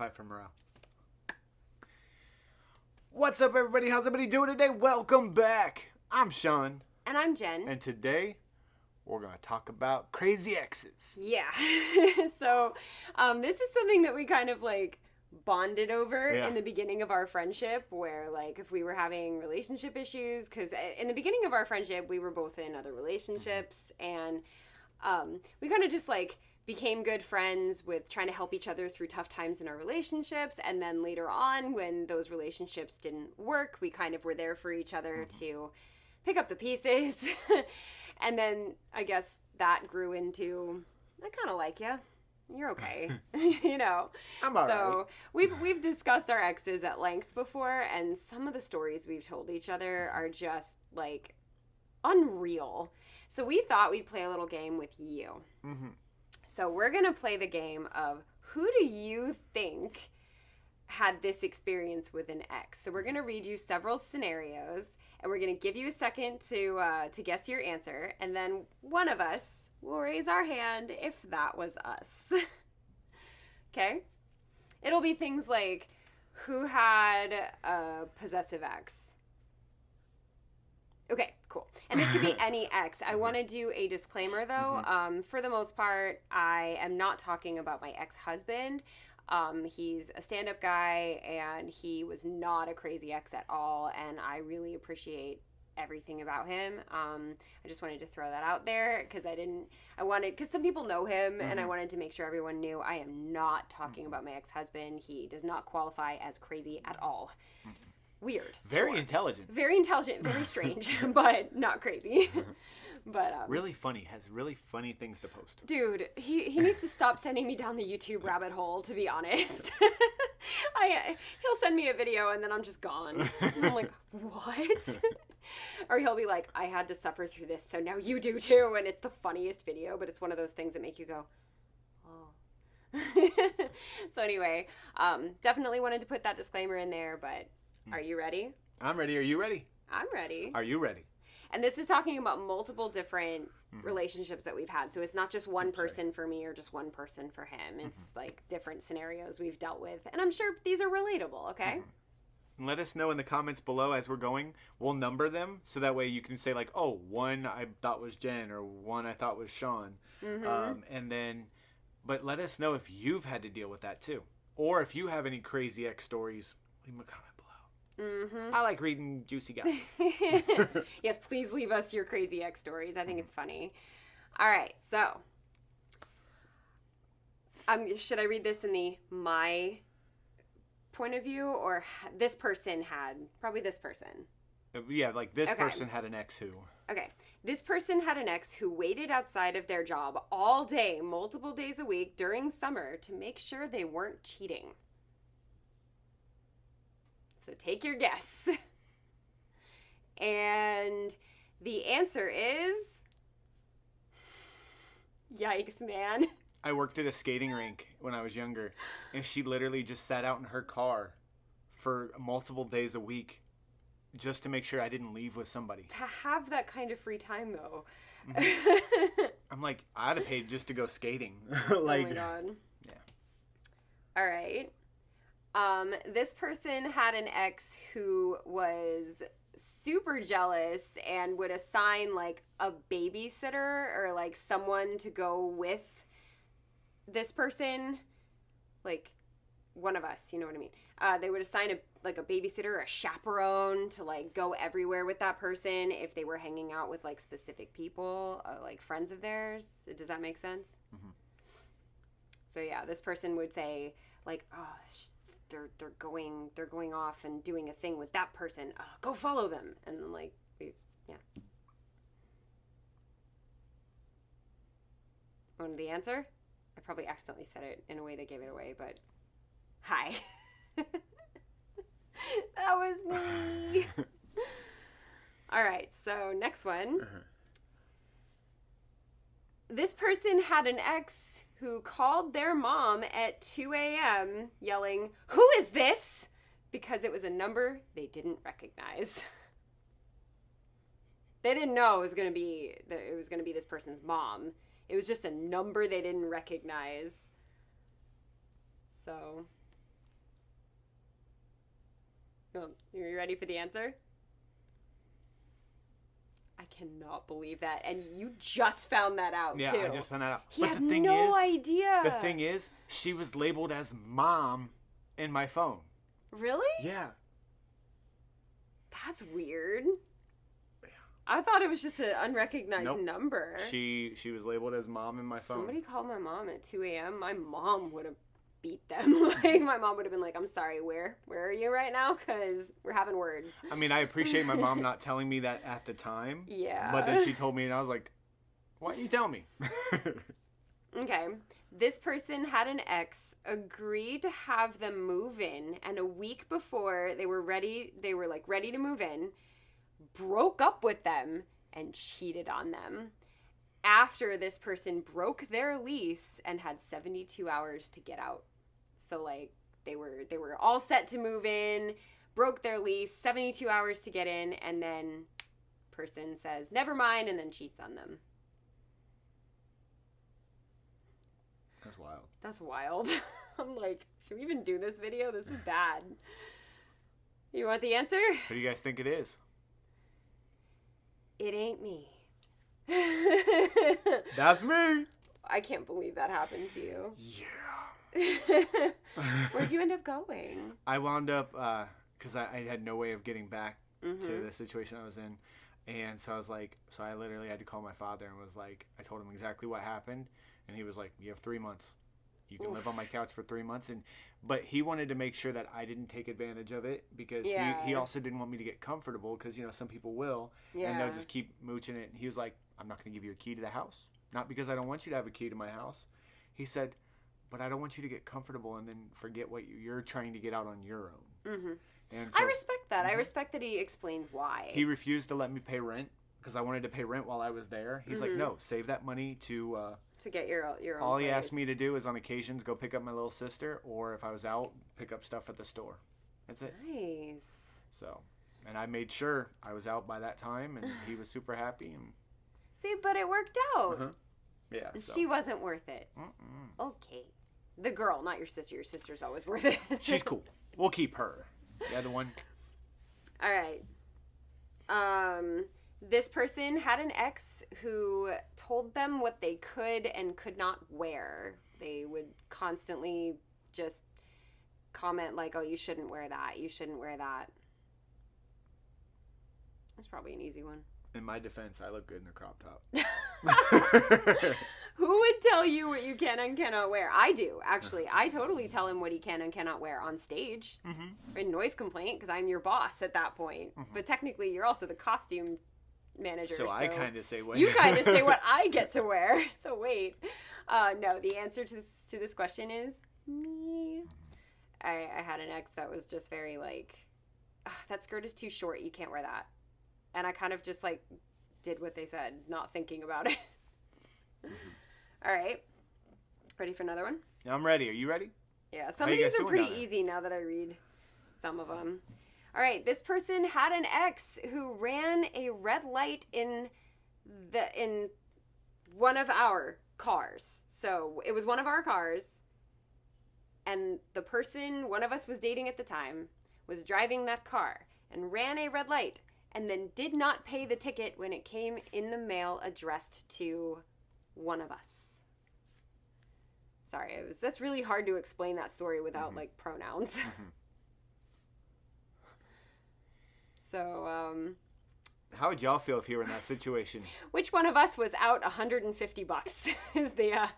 five for morale. What's up, everybody? How's everybody doing today? Welcome back. I'm Sean. And I'm Jen. And today, we're going to talk about crazy exes. Yeah. So, this is something that we kind of, bonded over in the beginning of our friendship, where, if we were having relationship issues, because in the beginning of our friendship, we were both in other relationships, and we kind of just, became good friends with trying to help each other through tough times in our relationships. And then later on, when those relationships didn't work, we kind of were there for each other to pick up the pieces. And then I guess that grew into, I kind of like you. You're okay. I'm all so we've discussed our exes at length before, and some of the stories we've told each other are just unreal. So we thought we'd play a little game with you. Mm-hmm. So we're going to play the game of, who do you think had this experience with an ex? So we're going to read you several scenarios, and we're going to give you a second to guess your answer, and then one of us will raise our hand if that was us. Okay? It'll be things like, who had a possessive ex? Okay, cool. And this could be any ex. I want to do a disclaimer, though. For the most part, I am not talking about my ex-husband. He's a stand-up guy, and he was not a crazy ex at all, and I really appreciate everything about him. I just wanted to throw that out there, because because some people know him, and I wanted to make sure everyone knew I am not talking about my ex-husband. He does not qualify as crazy at all. Weird. Very intelligent. Very intelligent, very strange, but not crazy. But really funny. Has really funny things to post. Dude, he needs to stop sending me down the YouTube rabbit hole, to be honest. He'll send me a video and then I'm just gone. And I'm like, what? Or he'll be like, I had to suffer through this, so now you do too. And it's the funniest video, but it's one of those things that make you go, oh. So anyway, definitely wanted to put that disclaimer in there, but are you ready? I'm ready. Are you ready? I'm ready. Are you ready? And this is talking about multiple different relationships that we've had. So it's not just one person for me or just one person for him. It's different scenarios we've dealt with. And I'm sure these are relatable, okay? Let us know in the comments below as we're going. We'll number them so that way you can say one I thought was Jen or one I thought was Sean. But let us know if you've had to deal with that too. Or if you have any crazy ex stories, leave them a comment. I like reading juicy gossip. Yes, please leave us your crazy ex stories. I think it's funny. All right, so should I read this in the my point of view, or this person had? Probably this person. Yeah, this person had an ex who. Okay, this person had an ex who waited outside of their job all day, multiple days a week during summer to make sure they weren't cheating. So take your guess. And the answer is... Yikes, man. I worked at a skating rink when I was younger, and she literally just sat out in her car for multiple days a week just to make sure I didn't leave with somebody. To have that kind of free time, though. I'm like, I'd have paid just to go skating. Oh my God. Yeah. All right. This person had an ex who was super jealous and would assign a babysitter or someone to go with this person, one of us, you know what I mean? They would assign a babysitter or a chaperone to go everywhere with that person if they were hanging out with specific people, friends of theirs. Does that make sense? Mm-hmm. So yeah, this person would say they're going off and doing a thing with that person. Go follow them. And then yeah. Want the answer? I probably accidentally said it in a way that gave it away, but hi. That was me. All right, so next one. This person had an ex who called their mom at 2 a.m. yelling, "Who is this?" because it was a number they didn't recognize. They didn't know it was going to be this person's mom. It was just a number they didn't recognize. So, Are you ready for the answer? I cannot believe that. And you just found that out, too. Yeah, I just found that out. He had no idea. The thing is, she was labeled as Mom in my phone. Really? Yeah. That's weird. I thought it was just an unrecognized number. She was labeled as Mom in my phone. Somebody called my mom at 2 a.m. My mom would have beat them. Like, my mom would have been like, I'm sorry, where are you right now? Because we're having words. I mean, I appreciate my mom not telling me that at the time. Yeah. But then she told me, and I was like, why didn't you tell me? Okay. This person had an ex agree to have them move in, and a week before they were ready to move in, broke up with them and cheated on them. After this person broke their lease and had 72 hours to get out. So like they were all set to move in, broke their lease, 72 hours to get in, and then person says never mind and then cheats on them. That's wild. That's wild. I'm like, should we even do this video? This is bad. You want the answer? Who do you guys think it is? It ain't me. That's me. I can't believe that happened to you. Yeah. Where'd you end up going? I wound up, because I had no way of getting back to the situation I was in. And so I was like, so I literally had to call my father and was like, I told him exactly what happened. And he was like, you have 3 months. You can live on my couch for 3 months. But he wanted to make sure that I didn't take advantage of it because he also didn't want me to get comfortable because, you know, some people will. Yeah. And they'll just keep mooching it. And he was like, I'm not going to give you a key to the house. Not because I don't want you to have a key to my house. He said, but I don't want you to get comfortable and then forget what you're trying to get out on your own. Mm-hmm. And so, I respect that. I respect that he explained why. He refused to let me pay rent because I wanted to pay rent while I was there. He's like, no, save that money to get your own all place. He asked me to do is on occasions go pick up my little sister, or if I was out, pick up stuff at the store. That's it. Nice. So, and I made sure I was out by that time, and he was super happy. And see, but it worked out. Yeah. So. She wasn't worth it. Okay. The girl, not your sister. Your sister's always worth it. She's cool. We'll keep her. The other one. All right. This person had an ex who told them what they could and could not wear. They would constantly just comment like, oh, you shouldn't wear that. You shouldn't wear that. That's probably an easy one. In my defense, I look good in a crop top. Who would tell you what you can and cannot wear? I do, actually. I totally tell him what he can and cannot wear on stage. In noise complaint, because I'm your boss at that point. But technically, you're also the costume manager. So I kind of say what you kind of say what I get to wear. So wait, no. The answer to this question is me. I had an ex that was just very like, that skirt is too short. You can't wear that. And I kind of just like did what they said, not thinking about it. All right, ready for another one? I'm ready. Are you ready? Yeah, some of these are pretty easy now that I read some of them. All right, this person had an ex who ran a red light in one of our cars. So it was one of our cars, and the person one of us was dating at the time was driving that car and ran a red light and then did not pay the ticket when it came in the mail addressed to one of us. Sorry, that's really hard to explain that story without like pronouns. So, how would y'all feel if you were in that situation? Which one of us was out $150 is the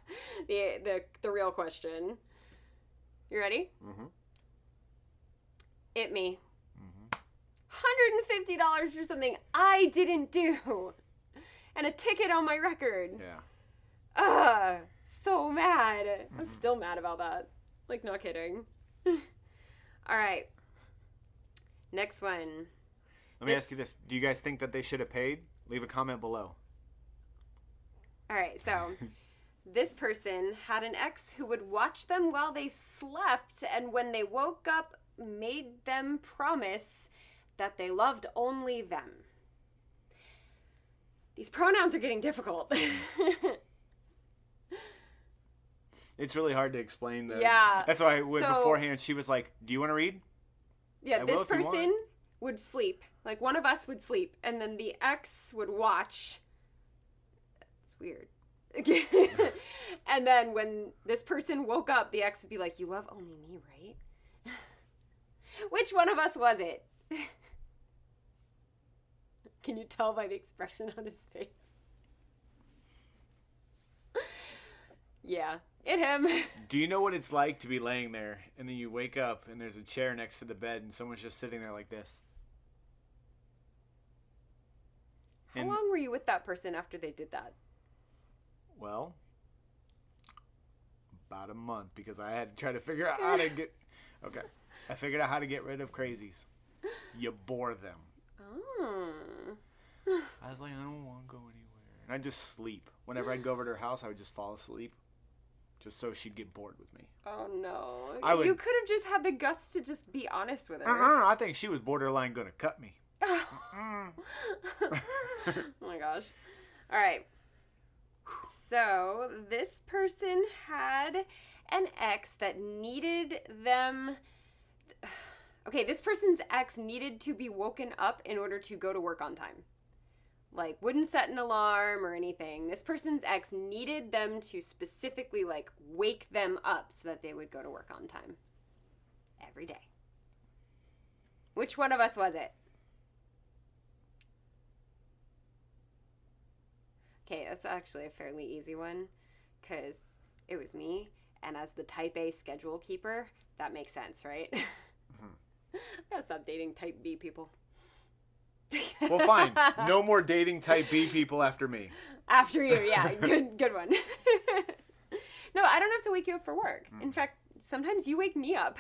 real question. You ready? It me. $150 for something I didn't do. And a ticket on my record. Yeah. So mad. I'm still mad about that. Like, not kidding. All right. Next one. Let me ask you this. Do you guys think that they should have paid? Leave a comment below. All right, so this person had an ex who would watch them while they slept, and when they woke up, made them promise that they loved only them. These pronouns are getting difficult. It's really hard to explain. Yeah. That's why beforehand she was like, do you want to read? Yeah, this person would sleep. Like, one of us would sleep, and then the ex would watch. It's weird. And then when this person woke up, the ex would be like, you love only me, right? Which one of us was it? Can you tell by the expression on his face? Yeah, it him. Do you know what it's like to be laying there and then you wake up and there's a chair next to the bed and someone's just sitting there like this? How long were you with that person after they did that? Well, about a month, because I had to try to figure out how to get... Okay. I figured out how to get rid of crazies. You bore them. Oh. I was like, I don't want to go anywhere. And I just sleep. Whenever I'd go over to her house, I would just fall asleep. Just so she'd get bored with me. Oh, no. You could have just had the guts to just be honest with her. I think she was borderline going to cut me. Oh my gosh. All right. So this person had an ex that needed them. Okay, this person's ex needed to be woken up in order to go to work on time. Like, wouldn't set an alarm or anything. This person's ex needed them to specifically, like, wake them up so that they would go to work on time. Every day. Which one of us was it? Okay, that's actually a fairly easy one, because it was me, and as the type A schedule keeper, that makes sense, right? Mm-hmm. I gotta stop dating type B people. Well, fine. No more dating type B people after me. After you, yeah. Good one. No, I don't have to wake you up for work. In fact, sometimes you wake me up.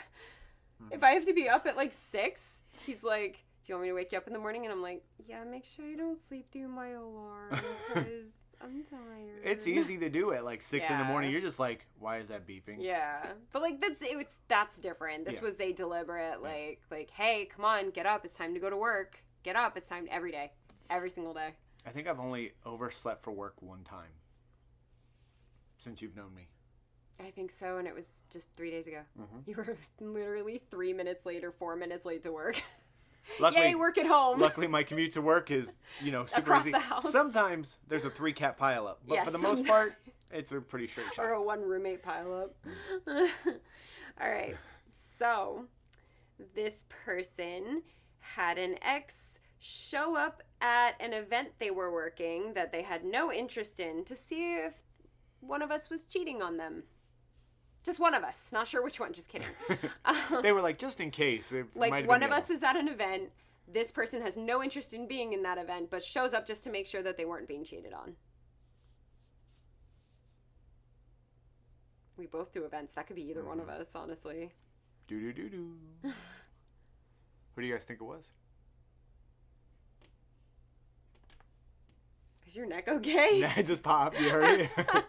If I have to be up at like 6, he's like, do you want me to wake you up in the morning? And I'm like, yeah, make sure you don't sleep through my alarm because I'm tired. It's easy to do at like 6 in the morning. You're just like, why is that beeping? Yeah. But like that's different. This was a deliberate like, hey, come on, get up. It's time to go to work. Get up. It's time every day. Every single day. I think I've only overslept for work one time since you've known me. I think so, and it was just 3 days ago. Mm-hmm. You were literally 3 minutes late or 4 minutes late to work. Luckily, yay, work at home. Luckily, my commute to work is, super across easy. The house. Sometimes there's a 3-cat pileup, but for the most part, it's a pretty straight shot. Or a 1 roommate pileup. All right. So, this person had an ex show up at an event they were working that they had no interest in to see if one of us was cheating on them. Just one of us. Not sure which one. Just kidding. They were like, just in case. Like, one of us is at an event. This person has no interest in being in that event, but shows up just to make sure that they weren't being cheated on. We both do events. That could be either one of us, honestly. Who do you guys think it was? Is your neck okay? Nah, it just popped. You heard it? All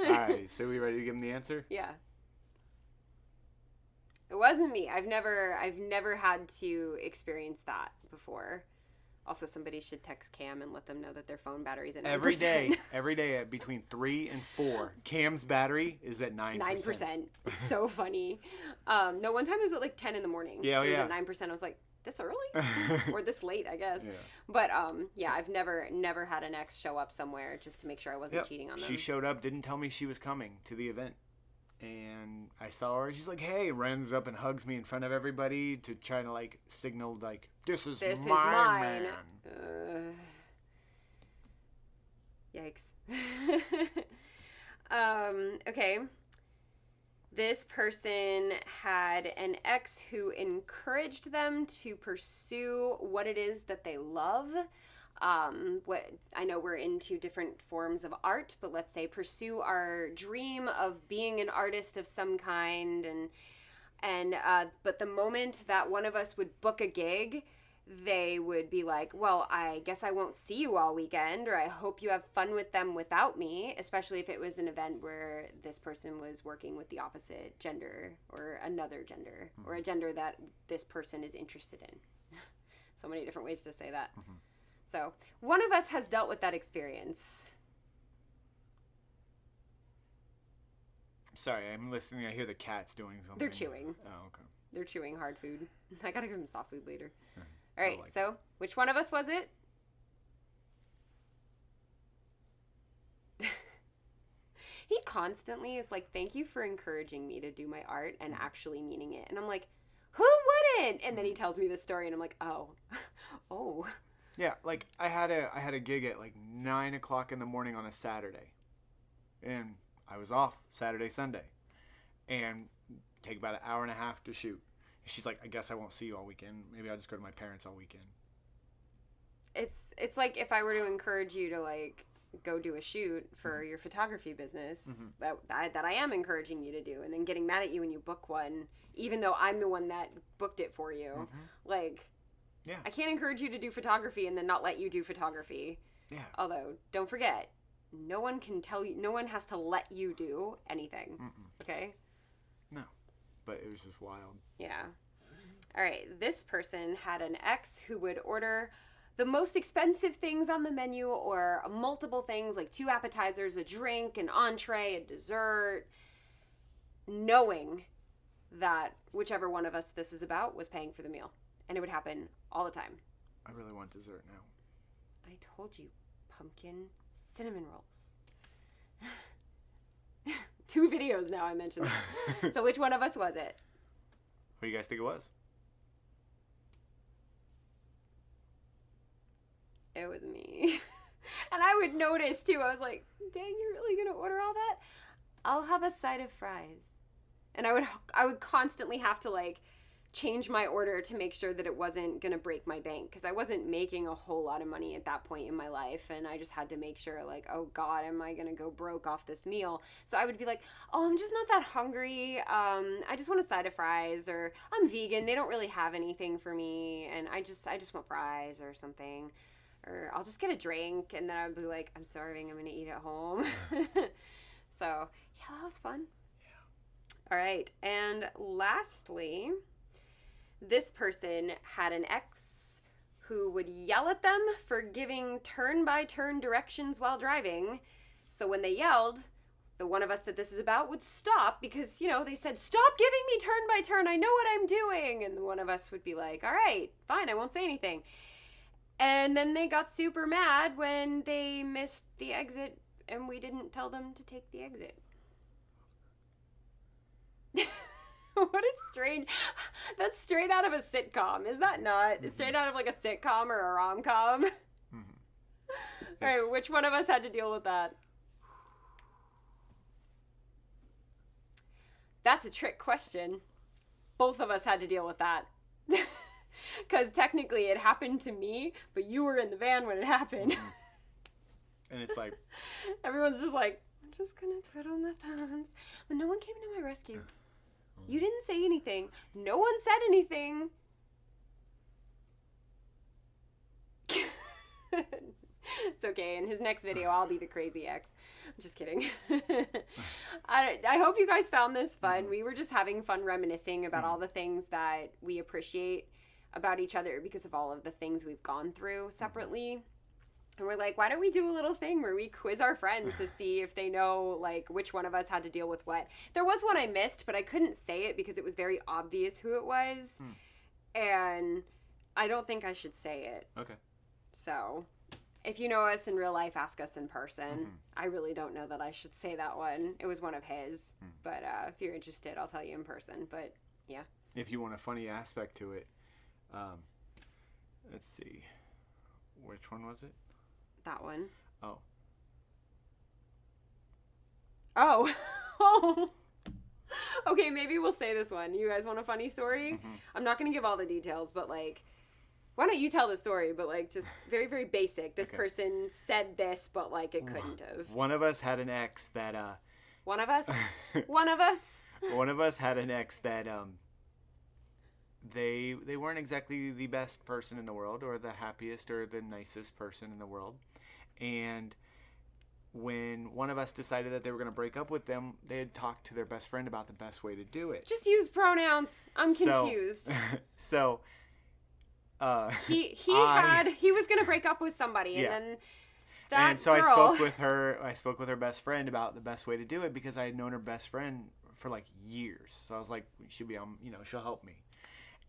right. So we ready to give him the answer? Yeah. It wasn't me. I've never had to experience that before. Also, somebody should text Cam and let them know that their phone battery's at 9%. Every day at between 3 and 4, Cam's battery is at 9%. 9%. It's so funny. No, one time it was at like 10 in the morning. Yeah, it was at 9%. I was like, this early? Or this late, I guess. Yeah. But yeah, I've never had an ex show up somewhere just to make sure I wasn't cheating on them. She showed up, didn't tell me she was coming to the event. And I saw her. She's like, "Hey," runs up and hugs me in front of everybody to try to like signal like, "This is mine." Yikes. Okay. This person had an ex who encouraged them to pursue what it is that they love. What I know we're into different forms of art, but let's say pursue our dream of being an artist of some kind, and but the moment that one of us would book a gig, they would be like, well, I guess I won't see you all weekend, or I hope you have fun with them without me, especially if it was an event where this person was working with the opposite gender or another gender, or a gender that this person is interested in. So many different ways to say that. Mm-hmm. So, one of us has dealt with that experience. Sorry, I'm listening. I hear the cats doing something. They're chewing. Oh, okay. They're chewing hard food. I gotta give them soft food later. All right, like so which one of us was it? He constantly is like, thank you for encouraging me to do my art and actually meaning it. And I'm like, who wouldn't? And then he tells me this story and I'm like, oh. Oh. Yeah, like I had a gig at like 9 o'clock in the morning on a Saturday. And I was off Saturday, Sunday. And take about an hour and a half to shoot. And she's like, I guess I won't see you all weekend. Maybe I'll just go to my parents all weekend. It's like if I were to encourage you to like go do a shoot for your photography business that I am encouraging you to do, and then getting mad at you when you book one, even though I'm the one that booked it for you. Like, yeah, I can't encourage you to do photography and then not let you do photography. Yeah. Although, don't forget, no one can tell you, no one has to let you do anything. Okay? No. But it was just wild. Yeah. All right. This person had an ex who would order the most expensive things on the menu, or multiple things like 2 appetizers, a drink, an entree, a dessert, knowing that whichever one of us this is about was paying for the meal. And it would happen all the time. I really want dessert now. I told you, pumpkin cinnamon rolls. 2 videos now I mentioned that. So which one of us was it? Who do you guys think it was? It was me. And I would notice too. I was like, dang, you're really going to order all that? I'll have a side of fries. And I would constantly have to like change my order to make sure that it wasn't going to break my bank, because I wasn't making a whole lot of money at that point in my life, and I just had to make sure like, oh God, am I going to go broke off this meal? So I would be like, oh, I'm just not that hungry. I just want a side of fries, or I'm vegan. They don't really have anything for me, and I just want fries or something. Or I'll just get a drink, and then I'd be like, I'm starving, I'm going to eat at home. So, yeah, that was fun. Yeah. All right. And lastly, this person had an ex who would yell at them for giving turn-by-turn directions while driving. So when they yelled, the one of us that this is about would stop because, you know, they said, stop giving me turn-by-turn. I know what I'm doing. And the one of us would be like, all right, fine, I won't say anything. And then they got super mad when they missed the exit and we didn't tell them to take the exit. What a strange... That's straight out of a sitcom, is that not? It's straight out of like a sitcom or a rom-com. All right, which one of us had to deal with that? That's a trick question. Both of us had to deal with that. Because technically it happened to me, but you were in the van when it happened. And it's like... Everyone's just like, I'm just going to twiddle my thumbs. But no one came to my rescue. You didn't say anything. No one said anything. It's okay. In his next video, I'll be the crazy ex. I'm just kidding. I hope you guys found this fun. We were just having fun reminiscing about all the things that we appreciate about each other because of all of the things we've gone through separately. And we're like, why don't we do a little thing where we quiz our friends to see if they know, like, which one of us had to deal with what. There was one I missed, but I couldn't say it because it was very obvious who it was. And I don't think I should say it. Okay. So, if you know us in real life, ask us in person. I really don't know that I should say that one. It was one of his. But if you're interested, I'll tell you in person. But, yeah. If you want a funny aspect to it, let's see. Which one was it? That one. Oh. Oh. Okay, maybe we'll say this one. You guys want a funny story? I'm not going to give all the details, but like, why don't you tell the story? But like, just very, very basic. This person said this, but like, it couldn't have. One of us had an ex that, One of us? One of us? One of us had an ex that, they weren't exactly the best person in the world or the happiest or the nicest person in the world. And when one of us decided that they were going to break up with them, they had talked to their best friend about the best way to do it. Just use pronouns. I'm confused. So, he was going to break up with somebody, and then That and so girl. I spoke with her best friend about the best way to do it because I had known her best friend for like years. So I was like, she'll be on, she'll help me.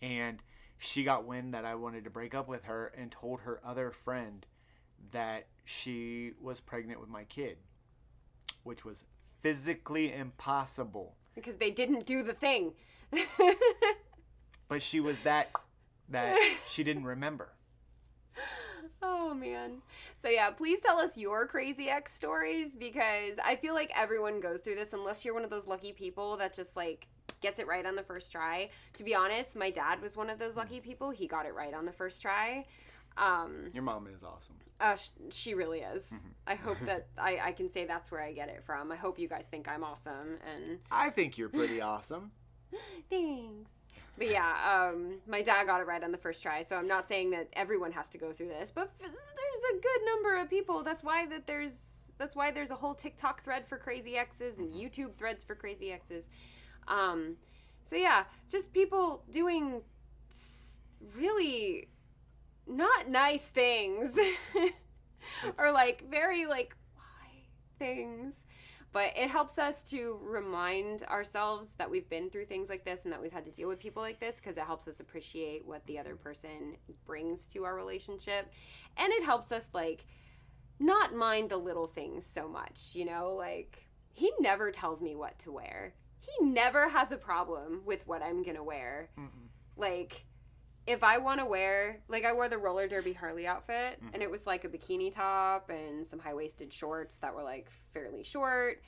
And she got wind that I wanted to break up with her and told her other friend that she was pregnant with my kid, which was physically impossible. Because they didn't do the thing. But she was that she didn't remember. Oh, man. So, yeah, please tell us your crazy ex stories, because I feel like everyone goes through this unless you're one of those lucky people that just, like, gets it right on the first try. To be honest, my dad was one of those lucky people. He got it right on the first try. Your mom is awesome. She really is. I hope that I can say that's where I get it from. I hope you guys think I'm awesome. And I think you're pretty awesome. Thanks. But yeah, my dad got it right on the first try, so I'm not saying that everyone has to go through this, but there's a good number of people. That's why there's a whole TikTok thread for crazy exes and YouTube threads for crazy exes. So yeah, just people doing really not nice things or like very like why things. But it helps us to remind ourselves that we've been through things like this and that we've had to deal with people like this, because it helps us appreciate what the other person brings to our relationship. And it helps us, like, not mind the little things so much, Like, he never tells me what to wear. He never has a problem with what I'm going to wear. Like, if I want to wear, like, I wore the roller derby Harley outfit, and it was like a bikini top and some high-waisted shorts that were like fairly short.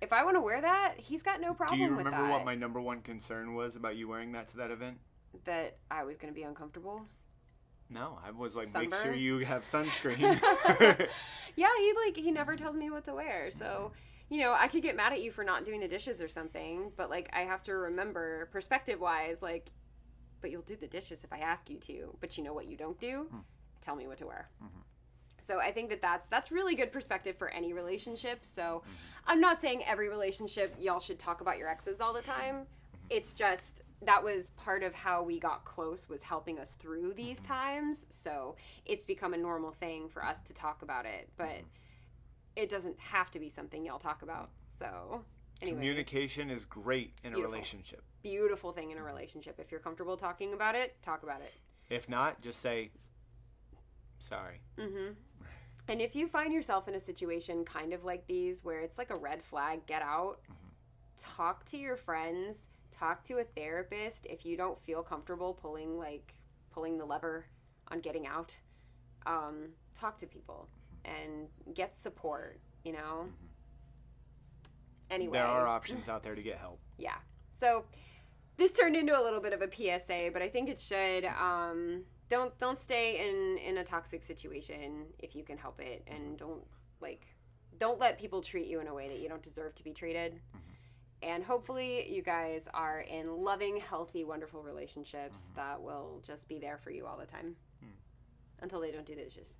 If I want to wear that, he's got no problem with that. Do you remember what my number one concern was about you wearing that to that event? That I was going to be uncomfortable. No, I was like, Sunburn? Make sure you have sunscreen. Yeah, he never tells me what to wear, so I could get mad at you for not doing the dishes or something, but like I have to remember perspective-wise, like, but you'll do the dishes if I ask you to. But you know what you don't do? Tell me what to wear. So I think that's really good perspective for any relationship. So I'm not saying every relationship y'all should talk about your exes all the time. It's just that was part of how we got close, was helping us through these times. So it's become a normal thing for us to talk about it. But it doesn't have to be something y'all talk about. So anyway. Communication is great in a relationship. Beautiful thing in a relationship. If you're comfortable talking about it, talk about it. If not, just say sorry. And if you find yourself in a situation kind of like these where it's like a red flag, get out. Talk to your friends. Talk to a therapist if you don't feel comfortable pulling the lever on getting out. Talk to people and get support, Anyway. There are options out there to get help. Yeah. So this turned into a little bit of a PSA, but I think it should. Don't stay in a toxic situation if you can help it, and don't let people treat you in a way that you don't deserve to be treated. And hopefully you guys are in loving, healthy, wonderful relationships that will just be there for you all the time until they don't do the dishes.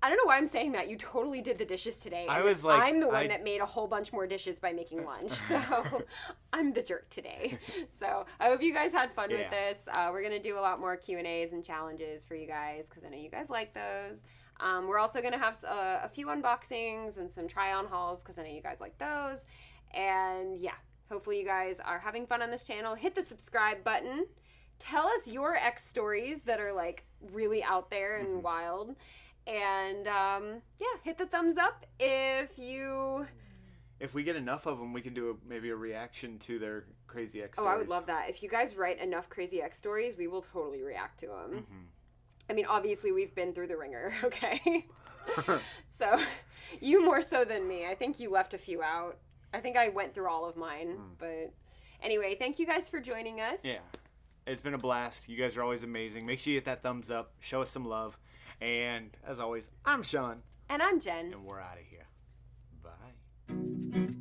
I don't know why I'm saying that. You totally did the dishes today. I was like, I'm the one that made a whole bunch more dishes by making lunch. So I'm the jerk today. So I hope you guys had fun with this. We're going to do a lot more Q&As and challenges for you guys because I know you guys like those. We're also going to have a few unboxings and some try-on hauls because I know you guys like those. And yeah, hopefully you guys are having fun on this channel. Hit the subscribe button. Tell us your ex stories that are like really out there and wild. And hit the thumbs up if we get enough of them, we can do maybe a reaction to their crazy ex stories. stories. I would love that. If you guys write enough crazy ex stories, we will totally react to them. I mean, obviously we've been through the ringer, okay? So you more so than me. I think you left a few out. I think I went through all of mine. But anyway, thank you guys for joining us. Yeah. It's been a blast. You guys are always amazing. Make sure you hit that thumbs up. Show us some love. And as always, I'm Sean. And I'm Jen. And we're out of here. Bye.